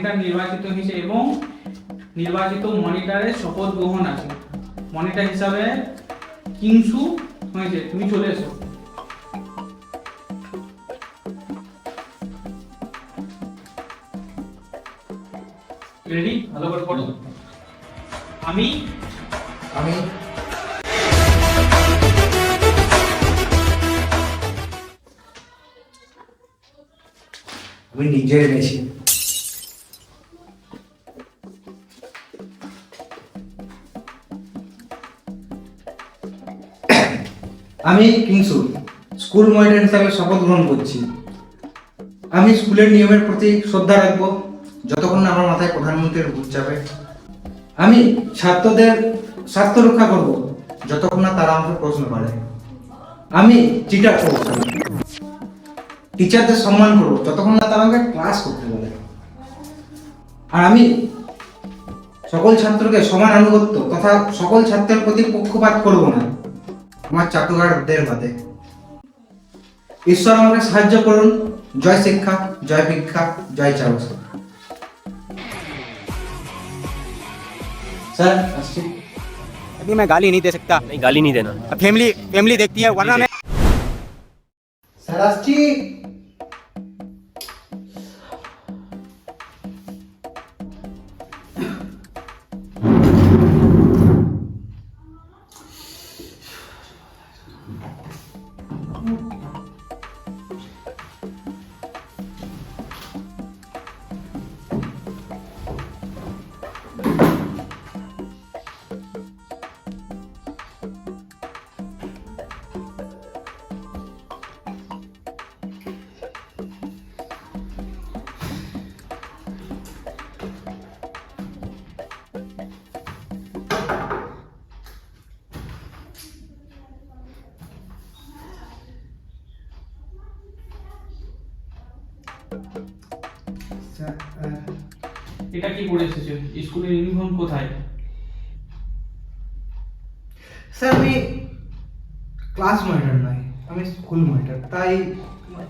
Monitor নির্বাচিত হয়েছে এবং নির্বাচিত মনিটরের শপথ গ্রহণ আছে। মনিটর হিসাবে কিংসু হয়েছে। তুমি চলে এসো। রেডি? ভালো করে পড়ো। আমি আমি আমি নিজে এনেছি। আমি কিংসু স্কুল মনিটর হিসাবে শপথ গ্রহণ করছি। আমি স্কুলের নিয়মের প্রতি শ্রদ্ধা রাখবো যতক্ষণ না আমার মাথায় প্রধানমন্ত্রীর ভূত চাপে। আমি ছাত্রদের স্বার্থ রক্ষা করব যতক্ষণ না তারা আমাকে প্রশ্ন করে। আমি চিটার করব, টিচারদের সম্মান করব যতক্ষণ না তারা আমাকে ক্লাস করতে বলে। আর আমি সকল ছাত্রকে সমান আনুগত্য তথা সকল ছাত্রের প্রতি পক্ষপাত করব না আমার চাটুকারদের বাদে। ঈশ্বর আমাকে সাহায্য করুন। জয় শিক্ষা, জয় ভিক্ষা, জয় চাষ। স্যার আসছি। अभी मैं गाली नहीं दे सकता। नहीं, गाली नहीं देना। फैमिली फैमिली देखती है वरना मैं স্যার আসছি। স্যার, এটা কি পরে এসেছো? স্কুলের ইউনিফর্ম কোথায়? স্যার আমি ক্লাস মনিটর নয়, আমি স্কুল মনিটর, তাই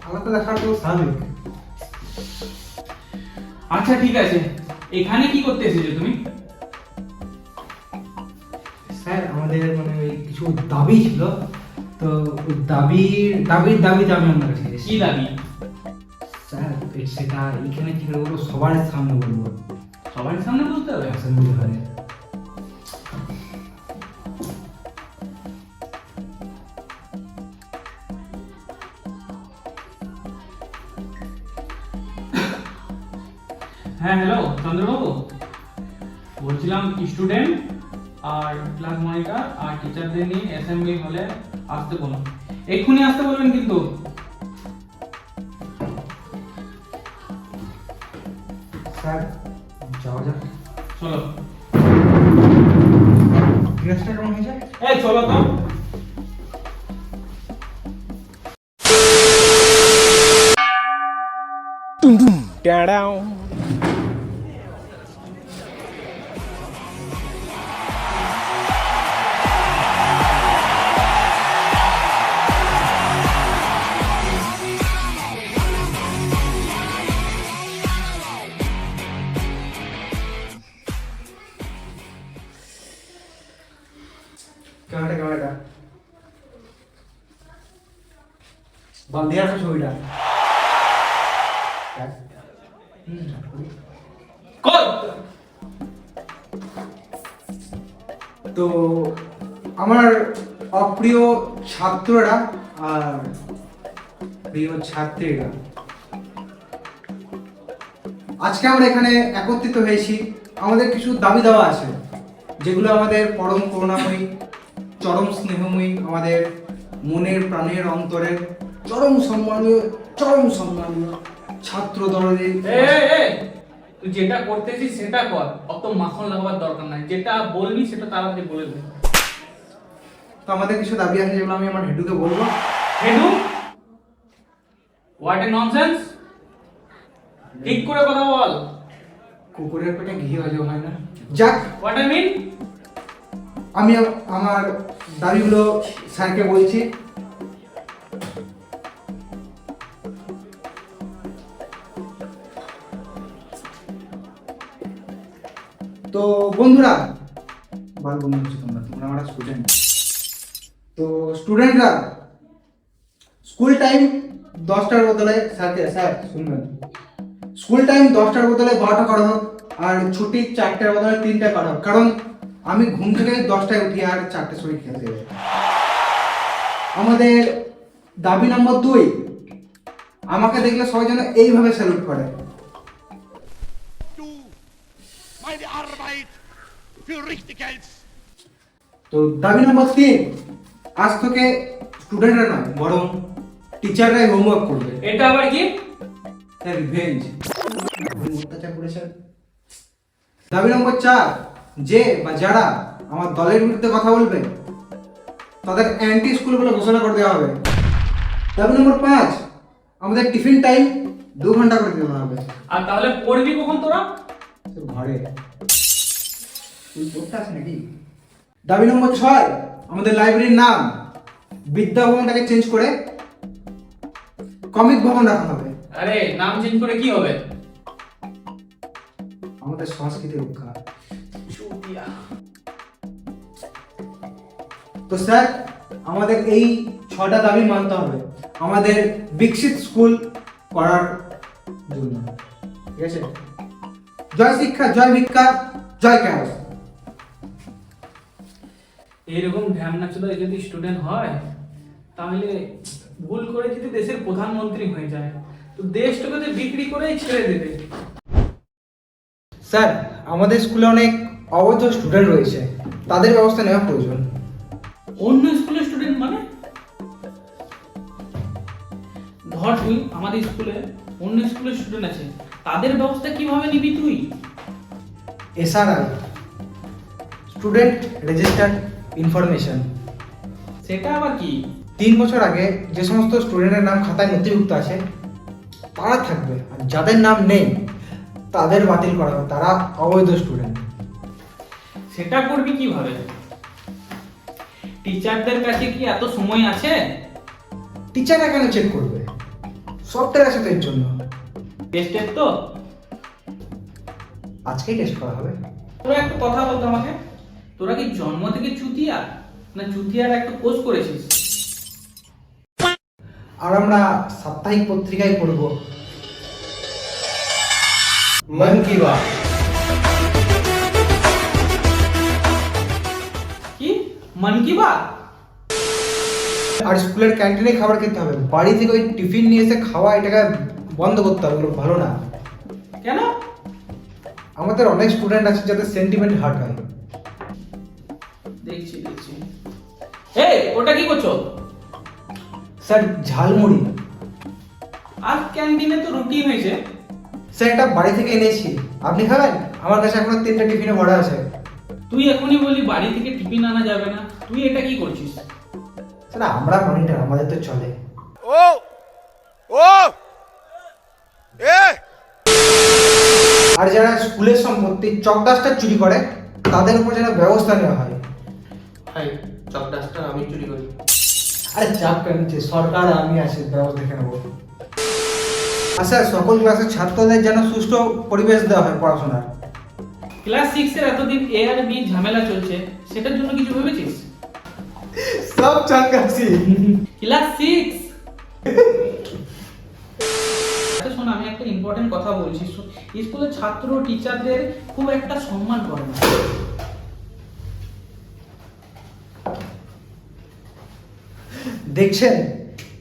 আলাদা দেখার তো স্বাভাবিক। আচ্ছা ঠিক আছে, এখানে কি করতে এসেছো তুমি? স্যার আমাদের মানে ওই কিছু দাবি ছিল, তো ওই দাবিতে আমি আপনার কাছে এসেছি। কি দাবি? স্যার সেটা এখানে কি করে বলবো, সবার সামনে বলবো, সবার সামনে বলতে হবে? অ্যাসেম্বলি হলে। হ্যাঁ হ্যালো চন্দ্রবাবু, বলছিলাম স্টুডেন্ট আর ক্লাস মনিটর আর টিচারদের নিয়ে অ্যাসেম্বলি হলে আসতে বলুন। এক্ষুনি আসতে বলবেন কিন্তু। স্যার যাওয়া যাক। চলো। ড্রেসটা কেমন হয়েছে? এই চলো তো। ক্যামেরাটা বল দিয়ে আসো ছবিটা। কর। তো আমার অপ্রিয় ছাত্ররা আর প্রিয় ছাত্রীরা, আজকে আমরা এখানে একত্রিত হয়েছি। আমাদের কিছু দাবি দেওয়া আছে যেগুলো আমাদের পরম করুণাময়ী, চরম স্নেহময়ী, আমাদের মনের প্রাণের অন্তরের চরম সম্মানীয় ছাত্র দলদের। তুই যেটা করতেছিস সেটা কর, অত মাখন লাগাবার দরকার নাই। যেটা বলবি সেটা তাড়াতাড়ি বলে দে। তো আমাদের কিছু দাবি আছে যেগুলো আমি আমার হেডুকে বলবো। হেডু, হোয়াট এ ননসেন্স! ঠিক করে কথা বল। কুকুরের পেটে ঘি হজম হয় না। যাক, হোয়াট আই মিন। আমি আমার দাবিগুলো স্যারকে বলছি। তো বন্ধুরা, ভালো বন্ধু হচ্ছে তোমরা আমার স্টুডেন্ট। তো স্টুডেন্টরা স্কুল টাইম 10টার বদলে স্যার শুনবেন, স্কুল টাইম 10টার বদলে 12টা করা হোক, আর ছুটি 4টার বদলে 3টা করা হোক, কারণ আমি ঘুম থেকে 10টায় উঠি আর 4টার সময় খেলতে যাই। আমাদের দাবি নম্বর 2, আমাকে দেখলে সবাই যেন এইভাবে স্যালুট করে। Du meine Arbeit für richtig hältst. তো দাবি নম্বর 3, আজ থেকে স্টুডেন্টরা নয় বরং টিচাররাই হোমওয়ার্ক করবে। এটা আবার কি? রিভেঞ্জ, অত্যাচার করেছেন। দাবি নম্বর 4, যে বা যারা আমার দলের বিরুদ্ধে কথা বলবে তাদের অ্যান্টি স্কুল বলে ঘোষণা করে দেওয়া হবে। দাবি নম্বর 5, আমাদের টিফিন টাইম 2 ঘন্টা করে দেওয়া হবে। আর তাহলে পড়বি কখন তোরা? ঘরে তুই পড়তে আসে নাকি? দাবি নম্বর 6, আমাদের লাইব্রেরির নাম বিদ্যা ভবনটাকে চেঞ্জ করে কমিক ভবন রাখা হবে। আরে নাম চেঞ্জ করে কি হবে? আমাদের সংস্কৃতি রক্ষা। তো স্যার, আমাদের এই 6টা দাবি মানতে হবে আমাদের বিকশিত স্কুল করার জন্য, ঠিক আছে? জয় শিক্ষা, জয় ভিক্ষা, জয় ক্যাম্পাস। এইরকম ঢ্যামনাচোদা যদি স্টুডেন্ট হয় তাহলে ভুল করে যদি দেশের প্রধানমন্ত্রী হয়ে যায় তো দেশটাকে তো বিক্রি করেই ছেড়ে দেবে। স্যার, আমাদের স্কুলে অনেক অবৈধ স্টুডেন্ট রয়েছে, তাদের ব্যবস্থা নেওয়া প্রয়োজন। অন্য স্কুলের স্টুডেন্ট মানে? ধর তুই আমাদের স্কুলে অন্য স্কুলের স্টুডেন্ট আছে, তাদের ব্যবস্থা কিভাবে নিবি তুই? SRI, student registered information. সেটা আবার কি? 3 বছর আগে যে সমস্ত স্টুডেন্টের নাম খাতায় নথিভুক্ত আছে তারা থাকবে, আর যাদের নাম নেই তাদের বাতিল করা হবে, তারা অবৈধ স্টুডেন্ট। সেটা করবি কিভাবে? টিচারদের কাছে কি এত সময় আছে? টিচাররা কেন চেক করবে? সফটওয়্যার আছে তো এর জন্য। টেস্টের তো আজকেই টেস্ট করা হবে। তোরা একটা কথা বলতো আমাকে, তোরা কি জন্ম থেকে চুতিয়া না চুতিয়ার একটা কোর্স করেছিস? আর আমরা সাপ্তাহিক পত্রিকায় পড়ব মন কি বাত। কি মন কি বাত? আর স্কুলের ক্যান্টিনে খাবার খেতে হবে, বাড়ি থেকে ওই টিফিন নিয়ে এসে খাওয়া এটাকে বন্ধ করতে হবে, এগুলো ভালো না। কেন? আমাদের অনেক স্টুডেন্ট আছে যাদের সেন্টিমেন্ট হার্ট হয়। দেখছি এই ওটা কি করছো? স্যার, ঝালমুড়ি। আর ক্যান্টিনে তো রুটি হয়েছে। স্যার, এটা বাড়ি থেকে এনেছি, আপনি খাবেন? আমার কাছে এখনো 3টা টিফিনে ভরা আছে। তুই এখনই বলি বাড়ি থেকে টিফিন আনা যাবে না, তুই এটা কি করছিস? স্যার, আমরা মনিটর, আমাদের তো চলে। Oh! Oh! Eh! আর যারা স্কুলের সম্পত্তি চক ডাস্টার চুরি করে তাদের উপর যেন ব্যবস্থা নেওয়া হয়। ভাই চক ডাস্টার আমি চুরি করি? আরে চাপ কেন নিচ্ছে, সরকার আমি আছি, ব্যবস্থা দেখে নেবো। আচ্ছা, সকল ক্লাসের ছাত্রদের যেন সুষ্ঠু পরিবেশ দেওয়া হয় পড়াশোনার। ক্লাস 6 এর এতদিন এ আর বি ঝামেলা চলছে, সেটার জন্য কিছু ভেবেছিস? সব চাকাচ্ছি। ক্লাস 6 শোন, আমি একটা ইম্পর্টেন্ট কথা বলছি। স্কুলের ছাত্র টিচারদের খুব একটা সম্মান করে না। দেখছেন,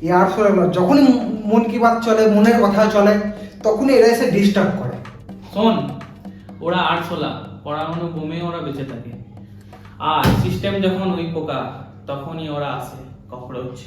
এই আর্টস যখনই মন কি বাত চলে, মনের কথা চলে, তখনই এরা এসে ডিস্টার্ব করে। শোন, ওরা আর্টসোলা, পড়ানো বোমে ওরা বেঁচে থাকে, আর সিস্টেম যখন ওই পোকা তখনই ওরা আসে ককরোচ।